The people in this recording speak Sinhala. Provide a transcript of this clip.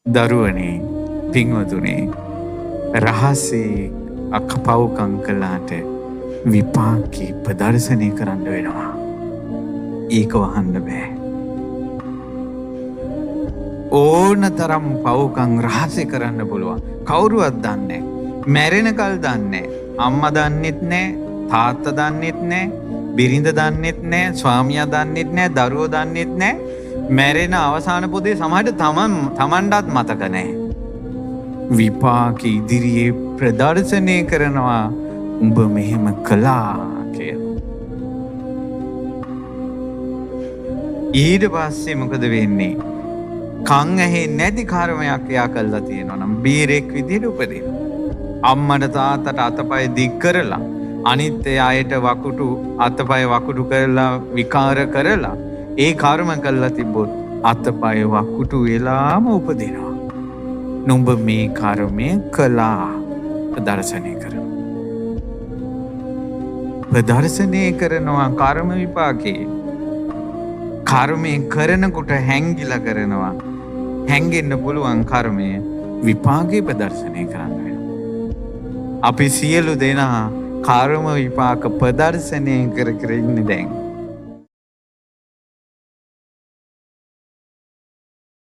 දරුවනේ පින්වතුනේ රහසේ අකපව්කම් කළාට විපාකී ප්‍රදර්ශනය කරන්න වෙනවා. ඒක වහන්න බෑ. ඕන තරම් පව්කම් රහසේ කරන්න පුළුවන්. කවුරුවත් දන්නේ නැහැ. මැරෙනකල් දන්නේ නැහැ. අම්මා දන්නෙත් නැහැ, තාත්තා දන්නෙත් නැහැ, බිරිඳ දන්නෙත් නැහැ, ස්වාමියා දන්නෙත් නැහැ, දරුවෝ දන්නෙත් නැහැ. මැරෙන අවසාන පොදේ සමහරට තමන්ටත් මතක නැහැ. විපාක ඉදිරියේ ප්‍රදර්ශනය කරනවා උඹ මෙහෙම කළා කියලා. ඊට පස්සේ මොකද වෙන්නේ? කන් ඇහේ නැති කර්මයක් එයා කළා තියෙනවා නම් බීරෙක් විදිහට උපදිනවා. අම්මට තාත්තට අතපය දික් කරලා අනිත් අයට වකුටු අතපය වකුටු කරලා විකාර කරලා ඒ කර්ම කළා තිබ්බොත් අතපය වකුටු වෙලාම උපදිනවා. නුඹ මේ කර්මය කළා ප්‍රදර්ශනය කරනවා. ප්‍රදර්ශනය කරනවා කර්ම විපාකේ. කර්මය කරනකොට හැංගිලා කරනවා. හැංගෙන්න පුළුවන් කර්මය විපාකේ ප්‍රදර්ශනය කරන්න වෙනවා. අපි සියලු දෙනා කර්ම විපාක ප්‍රදර්ශනය කර කර ඉන්නේ දැන්.